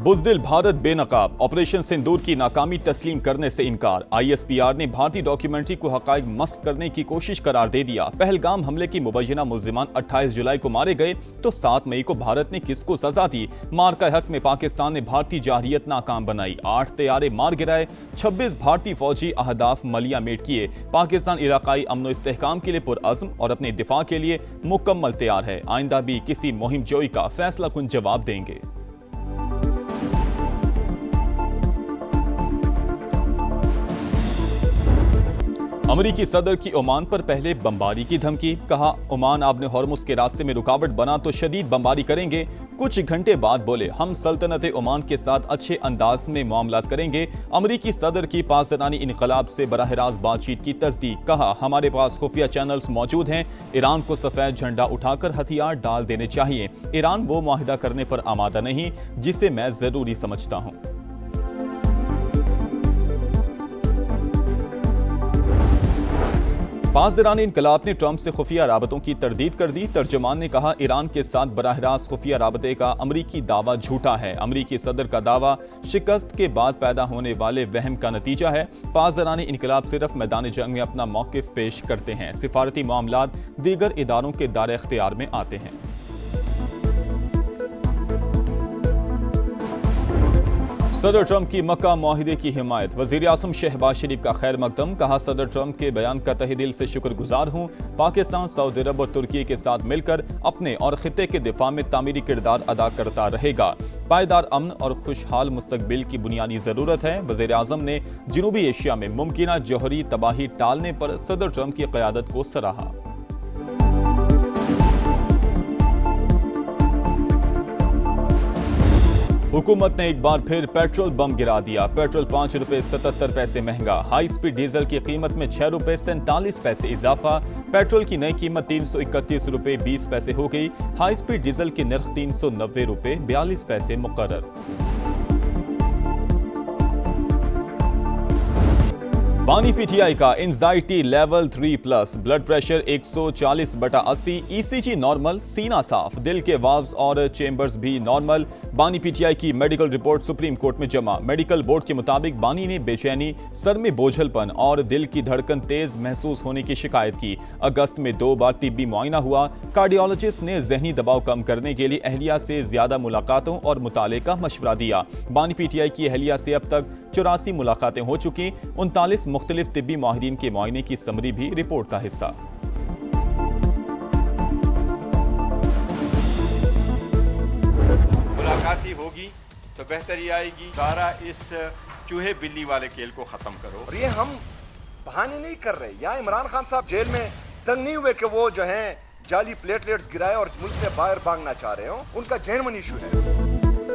बुज़दिल भारत बेनकाब, ऑपरेशन सिंदूर की नाकामी तस्लीम करने से इनकार। ISPR ने भारतीय डॉक्यूमेंट्री को हक़ाइक़ मस्ख़ करने की कोशिश करार दे दिया। पहलगाम हमले की मुबैना मुल्ज़िमान 28 जुलाई को मारे गए तो 7 मई को भारत ने किसको सजा दी? मार्का हक में पाकिस्तान ने भारतीय जारहियत नाकाम बनाई। 8 तैयारे मार गिराए, 26 भारतीय फौजी अहदाफ मलिया मेट किए। पाकिस्तान इलाकाई अमन इस्तेहकाम के लिए पुरअज़्म और अपने दिफा के लिए मुकम्मल तैयार है। आइंदा भी किसी मुहिम जोई का फैसला कुन जवाब देंगे। अमरीकी सदर की ओमान पर पहले बमबारी की धमकी। कहा, ओमान आबने हॉर्मुज़ के रास्ते में रुकावट बना तो शदीद बमबारी करेंगे। कुछ घंटे बाद बोले, हम सल्तनत ओमान के साथ अच्छे अंदाज में मामलात करेंगे। अमरीकी सदर की पासदारानी इनकलाब से बराह रास्त बातचीत की तस्दीक। कहा, हमारे पास खुफिया चैनल्स मौजूद हैं। ईरान को सफेद झंडा उठाकर हथियार डाल देने चाहिए। ईरान वो मुआहिदा करने पर आमादा नहीं जिसे मैं जरूरी समझता हूँ। पासदारानी इनकलाब ने ट्रंप से खुफिया राबतों की तरदीद कर दी। तर्जुमान ने कहा, ईरान के साथ बराह रास्त खुफिया राबते का अमरीकी दावा झूठा है। अमरीकी सदर का दावा शिकस्त के बाद पैदा होने वाले वहम का नतीजा है। पासदारानी इनकलाब सिर्फ मैदान जंग में अपना मौकिफ पेश करते हैं। सिफारती मामलात दीगर इदारों के दायरे इख्तियार में आते हैं। सदर ट्रंप की मक्का मुआहिदे की हिमायत। वज़ीर आज़म शहबाज शरीफ का खैर मकदम। कहा, सदर ट्रंप के बयान का तहे दिल से शुक्रगुजार हूँ। पाकिस्तान सऊदी अरब और तुर्की के साथ मिलकर अपने और खित्ते के दिफा में तामीरी किरदार अदा करता रहेगा। पायदार अमन और खुशहाल मुस्तकबिल की बुनियादी जरूरत है। वज़ीर आज़म ने जनूबी एशिया में मुमकिना जौहरी तबाही टालने पर सदर ट्रंप की क़यादत को सराहा। हुकूमत ने एक बार फिर पेट्रोल बम गिरा दिया। पेट्रोल 5 रुपए 77 पैसे महंगा। हाई स्पीड डीजल की कीमत में 6 रुपए 47 पैसे इजाफा। पेट्रोल की नई कीमत 331 रुपए 20 पैसे हो गई। हाई स्पीड डीजल की नर्ख 390 रुपए 42 पैसे मुकर्रर। बानी PTI का anxiety level 3+, blood pressure 140/80, ECG normal, सीना साफ, दिल के वाल्व्स और चेंबर्स भी नॉर्मल। बानी PTI की मेडिकल रिपोर्ट सुप्रीम कोर्ट में जमा। मेडिकल बोर्ड के मुताबिक बानी ने बेचैनी, सर में बोझलपन और दिल की धड़कन तेज महसूस होने की शिकायत की। अगस्त में 2 बार तिब्बी मुआयना हुआ। कार्डियोलॉजिस्ट ने जहनी दबाव कम करने के लिए अहलिया से ज्यादा मुलाकातों और मुताले का मशवरा दिया। बानी PTI की अहलिया से अब तक 84 मुलाकातें हो चुकी। 39 मुख्तलिफ तिब्बी माहिरीन के मुआयने की समरी भी रिपोर्ट का हिस्सा। मुलाकात ही होगी तो बेहतरी आएगी। सारा इस चूहे बिल्ली वाले खेल को खत्म करो। और ये हम बहाने नहीं कर रहे। या इमरान खान साहब जेल में तंग नहीं हुए कि वो जो हैं जाली प्लेटलेट्स गिराए और मुल्क से बाहर भागना चाह रहे हो। उनका जेन्युइन इशू है।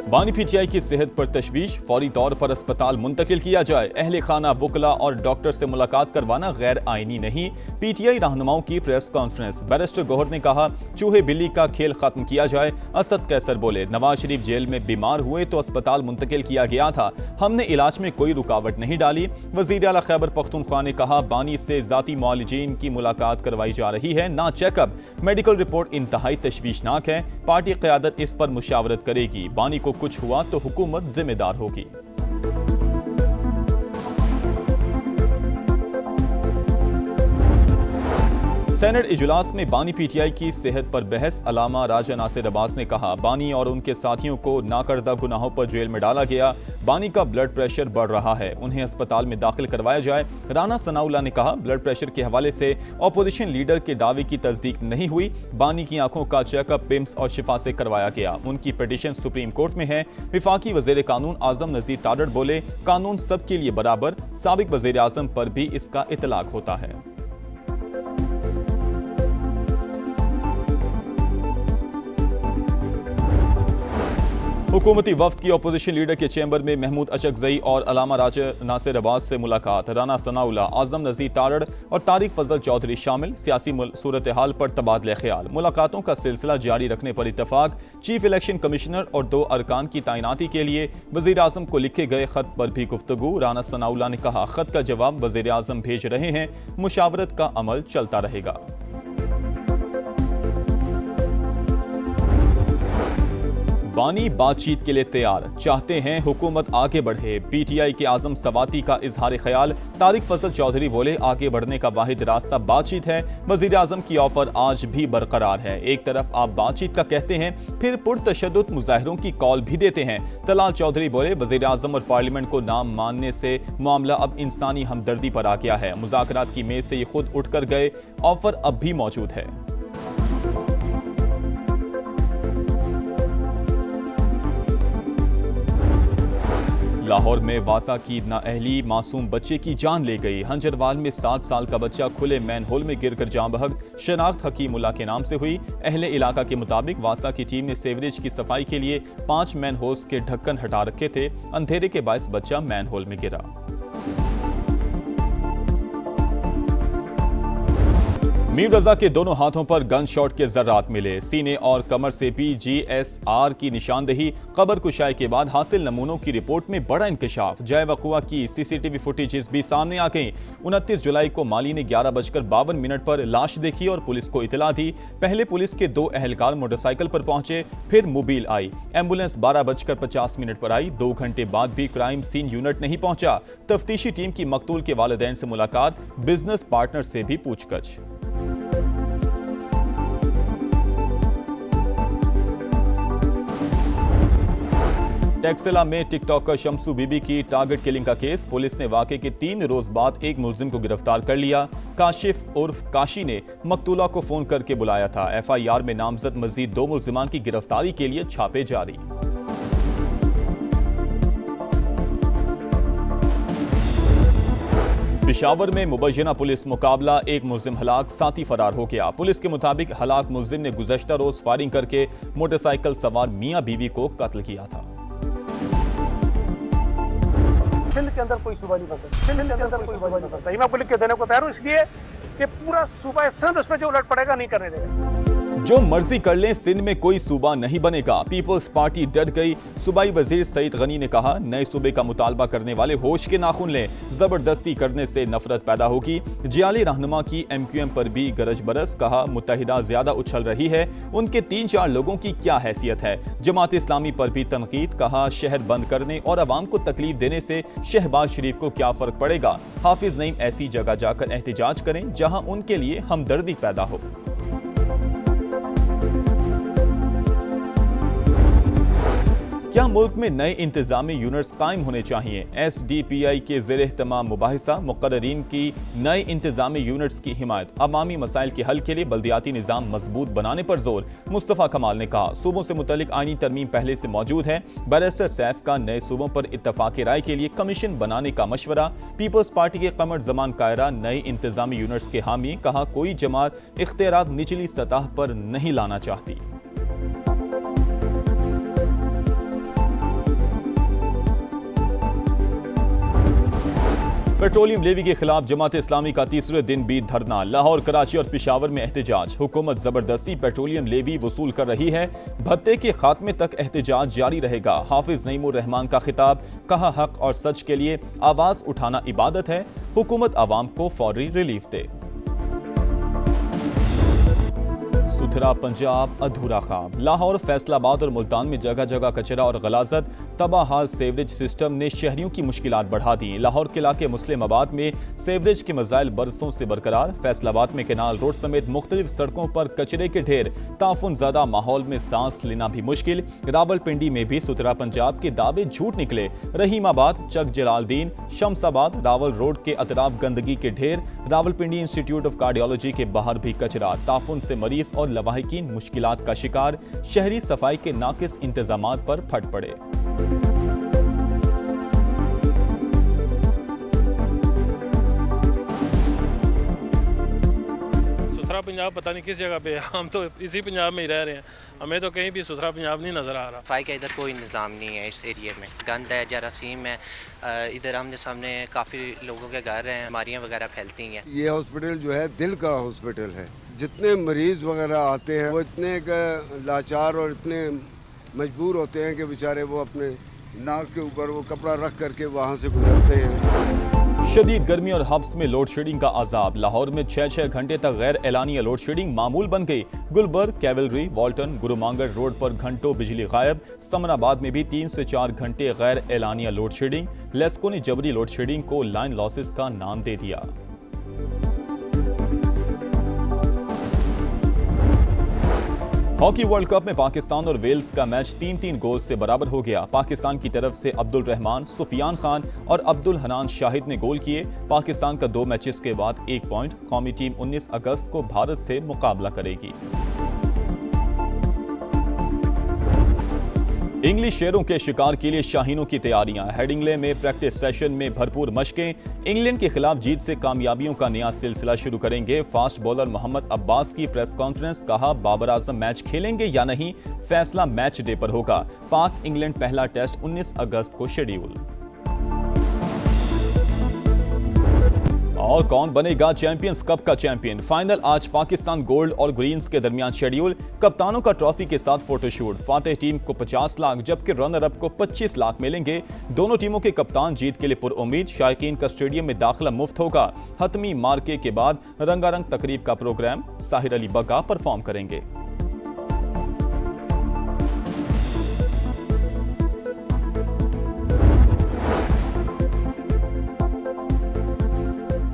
बानी PTI की सेहत पर तशवीश, फौरी तौर पर अस्पताल मुंतकिल किया जाए। अहले खाना, वुकला और डॉक्टर से मुलाकात करवाना गैर आईनी नहीं। PTI रहनुमाओं की प्रेस कॉन्फ्रेंस। बैरिस्टर गौहर ने कहा, चूहे बिल्ली का खेल खत्म किया जाए। असद कैसर बोले, नवाज शरीफ जेल में बीमार हुए तो अस्पताल मुंतकिल किया गया था, हमने इलाज में कोई रुकावट नहीं डाली। वजीर आला खैबर पख्तूनख्वा ने कहा, बानी से जाती मुआलिजीन की मुलाकात करवाई जा रही है, ना चेकअप। मेडिकल रिपोर्ट इंतहाई तशवीशनाक है। पार्टी क़यादत इस पर मुशावरत करेगी। बानी को कुछ हुआ तो हुकूमत जिम्मेदार होगी। सेनेट इजलास में बानी PTI की सेहत पर बहस। अलामा राजा नासिर अब्बास ने कहा, बानी और उनके साथियों को नाकर्दा गुनाहों पर जेल में डाला गया। बानी का ब्लड प्रेशर बढ़ रहा है, उन्हें अस्पताल में दाखिल करवाया जाए। राना सनाउल्लाह ने कहा, ब्लड प्रेशर के हवाले से अपोजिशन लीडर के दावे की तस्दीक नहीं हुई। बानी की आंखों का चेकअप पिम्स और शिफा से करवाया गया। उनकी पिटीशन सुप्रीम कोर्ट में है। विफाकी वजीर कानून आजम नजीर तारड़ बोले, कानून सबके लिए बराबर। साबिक वजीर आजम पर भी इसका इतलाक होता है। हुकूमती वफ्द की अपोजिशन लीडर के चैम्बर में महमूद अचकजई और अलामा राजा नासिर अब्बास से मुलाकात। राना सनाउल्लाह, आजम नजीर तारड़ और तारिक फजल चौधरी शामिल। सियासी सूरत हाल पर तबादले ख्याल। मुलाकातों का सिलसिला जारी रखने पर इत्तफाक। चीफ इलेक्शन कमिश्नर और 2 अरकान की तैनाती के लिए वजीर आजम को लिखे गए खत पर भी गुफ्तगू। राना सनाउल्लाह ने कहा, खत का जवाब वजीर आजम भेज रहे हैं, मुशावरत का अमल चलता रहेगा। बानी बातचीत के लिए तैयार, चाहते हैं हुकूमत आगे बढ़े। पीटीआई के आजम सवाती का इजहार ख्याल। तारिक फजल चौधरी बोले, आगे बढ़ने का वाहिद रास्ता बातचीत है। वजीर आजम की ऑफर आज भी बरकरार है। एक तरफ आप बातचीत का कहते हैं, फिर पुरतशद्दुद मुजाहिरों की कॉल भी देते हैं। तलाल चौधरी बोले, वजीर आजम और पार्लियामेंट को नाम मानने से मामला अब इंसानी हमदर्दी पर आ गया है। मुज़ाकरात की मेज से ये खुद उठकर गए, ऑफर अब भी मौजूद है। लाहौर में वासा की नाअहली मासूम बच्चे की जान ले गई। हंजरवाल में 7 साल का बच्चा खुले मैन होल में गिरकर जान बहक। शनाख्त हकीमुल्ला के नाम से हुई। अहले इलाका के मुताबिक वासा की टीम ने सेवरेज की सफाई के लिए 5 मैन होल्स के ढक्कन हटा रखे थे। अंधेरे के बायस बच्चा मैन होल में गिरा। मीर रजा के दोनों हाथों पर गन शॉट के जर्रात मिले। सीने और कमर से भी GSR की निशानदेही। कब्र कुशाई के बाद हासिल नमूनों की रिपोर्ट में बड़ा इंकशाफ। जय वकुआ की CCTV फुटेजेस भी सामने आ गई। 29 जुलाई को माली ने 11:52 पर लाश देखी और पुलिस को इतला दी। पहले पुलिस के 2 अहलकार मोटरसाइकिल पर पहुंचे, फिर मोबाइल आई। एम्बुलेंस 12:50 पर आई। 2 घंटे बाद भी क्राइम सीन यूनिट नहीं पहुंचा। तफ्तीशी टीम की मकतूल के वालिदैन से मुलाकात, बिजनेस पार्टनर से भी पूछताछ। टेक्सला में टिकटॉकर शमसू बीबी की टारगेट किलिंग का केस। पुलिस ने वाकये के 3 रोज बाद एक मुलजिम को गिरफ्तार कर लिया। काशिफ उर्फ काशी ने मकतूला को फोन करके बुलाया था। FIR में नामजद मजीद 2 मुलजिमान की गिरफ्तारी के लिए छापे जारी। पेशावर में मुबैना पुलिस मुकाबला, एक मुलजिम हलाक, साथी फरार हो गया। पुलिस के मुताबिक हलाक मुलजिम ने गुज़श्ता रोज फायरिंग करके मोटरसाइकिल सवार मियां बीवी को कत्ल किया था। सिंध के अंदर कोई सूबा नहीं बन सकता। सिंध के अंदर कोई सूबा नहीं बन सकता। मैं पुलिस के देने को तैयार हूं, इसलिए कि पूरा सूबा सिंध उस पर जो उलट पड़ेगा नहीं करने देगा। जो मर्जी कर लें, सिंध में कोई सूबा नहीं बनेगा। पीपल्स पार्टी डट गई। सूबाई वजीर सईद गनी ने कहा, नए सूबे का मुतालबा करने वाले होश के नाखून लें। जबरदस्ती करने से नफरत पैदा होगी। जियाली रहनुमा की MQM पर भी गरज बरस। कहा, मुत्तहिदा ज्यादा उछल रही है, उनके 3-4 लोगों की क्या हैसियत है। जमात इस्लामी पर भी तनकीद। कहा, शहर बंद करने और अवाम को तकलीफ देने से शहबाज शरीफ को क्या फर्क पड़ेगा। हाफिज नईम ऐसी जगह जाकर एहतजाज करें जहां उनके लिए हमदर्दी पैदा हो। क्या मुल्क में नए इंतजामी यूनिट्स कायम होने चाहिए। SDPI के ज़ेरे तमाम मुबाहिसा। मुक़र्ररीन की नए इंतजामी यूनिट्स की हिमायत। अवामी मसाइल के हल के लिए बल्दियाती निज़ाम मजबूत बनाने पर जोर। मुस्तफ़ा कमाल ने कहा, सूबों से मुतल्लिक आईनी तरमीम पहले से मौजूद है। बैरिस्टर सैफ का नए सूबों पर इत्तफाक राय के लिए कमीशन बनाने का मशवरा। पीपल्स पार्टी के कमर जमान कायरा नए इंतजामी यूनिट्स के हामी। कहा, कोई जमात इख्तियारात निचली सतह पर नहीं लाना चाहती। पेट्रोलियम लेवी के खिलाफ जमात इस्लामी का तीसरे दिन भी धरना। लाहौर, कराची और पेशावर में एहतजाज। हुकूमत जबरदस्ती पेट्रोलियम लेवी वसूल कर रही है। भत्ते के खात्मे तक एहतजाज जारी रहेगा। हाफिज नईमुर रहमान का खिताब। कहा, हक और सच के लिए आवाज उठाना इबादत है। हुकूमत आवाम को फौरी रिलीफ दे। सुथरा पंजाब अधूरा ख्वाब। लाहौर, फैसलाबाद और मुल्तान में जगह जगह कचरा और गलाजत। तबाहाल सेवरेज सिस्टम ने शहरियों की मुश्किलात बढ़ा दी। लाहौर के इलाके मुस्लिमाबाद में सेवरेज के मसाइल बरसों से बरकरार। फैसलाबाद में केनाल रोड समेत मुख्तलिफ सड़कों पर कचरे के ढेर। ताफुन ज़्यादा माहौल में सांस लेना भी मुश्किल। रावलपिंडी में भी सुथरा पंजाब के दावे झूठ निकले। रहीमाबाद, चक जलालदीन, शमसाबाद, रावल रोड के अतराफ गंदगी के ढेर। रावलपिंडी इंस्टीट्यूट ऑफ कार्डियोलॉजी के बाहर भी कचरा। ताफुन से मरीज और लवाहिकीन मुश्किलात का शिकार। शहरी सफाई के नाकिस इंतजामात पर फट पड़े। सुथरा पंजाब पता नहीं किस जगह पे है। हम तो इसी पंजाब में ही रह रहे हैं, हमें तो कहीं भी सुथरा पंजाब नहीं नज़र आ रहा। सफाई का इधर कोई निज़ाम नहीं है। इस एरिया में गंद है, जरासीम है। इधर आमने सामने काफ़ी लोगों के घर हैं, बीमारियाँ वगैरह फैलती हैं। ये हॉस्पिटल जो है दिल का हॉस्पिटल है। जितने मरीज़ वगैरह आते हैं वो इतने लाचार और इतने मजबूर होते हैं कि बेचारे वो अपने नाक के ऊपर वो कपड़ा रख करके वहाँ से गुजरते हैं। शदीद गर्मी और हब्स में लोड शेडिंग का अजाब। लाहौर में 6-6 घंटे तक गैर एलानिया लोड शेडिंग मामूल बन गई। गुलबर्ग, कैवलरी, वाल्टन, गुरुमांगड़ रोड पर घंटों बिजली गायब। समनाबाद में भी 3 से 4 घंटे गैर एलानिया लोड शेडिंग। लेस्को ने जबरी लोड शेडिंग को लाइन लॉसेस का नाम दे दिया। हॉकी वर्ल्ड कप में पाकिस्तान और वेल्स का मैच 3-3 गोल से बराबर हो गया। पाकिस्तान की तरफ से अब्दुल रहमान, सुफियान खान और अब्दुल हनान शाहिद ने गोल किए। पाकिस्तान का 2 मैचेस के बाद 1 पॉइंट। कौमी टीम 19 अगस्त को भारत से मुकाबला करेगी। इंग्लिश शेरों के शिकार के लिए शाहीनों की तैयारियां। हेडिंगले में प्रैक्टिस सेशन में भरपूर मशकें। इंग्लैंड के खिलाफ जीत से कामयाबियों का नया सिलसिला शुरू करेंगे। फास्ट बॉलर मोहम्मद अब्बास की प्रेस कॉन्फ्रेंस, कहा बाबर आजम मैच खेलेंगे या नहीं फैसला मैच डे पर होगा। पाक इंग्लैंड पहला टेस्ट 19 अगस्त को शेड्यूल। और कौन बनेगा चैंपियंस कप का चैंपियन? फाइनल आज पाकिस्तान गोल्ड और ग्रीन्स के दरमियान शेड्यूल। कप्तानों का ट्रॉफी के साथ फोटोशूट। फातेह टीम को 50 लाख जबकि रनर अप को 25 लाख मिलेंगे। दोनों टीमों के कप्तान जीत के लिए पुरउम्मीद। शायकीन का स्टेडियम में दाखिला मुफ्त होगा। हतमी मार्के के बाद रंगारंग तकरीब का प्रोग्राम। साहिर अली बग्गा परफॉर्म करेंगे।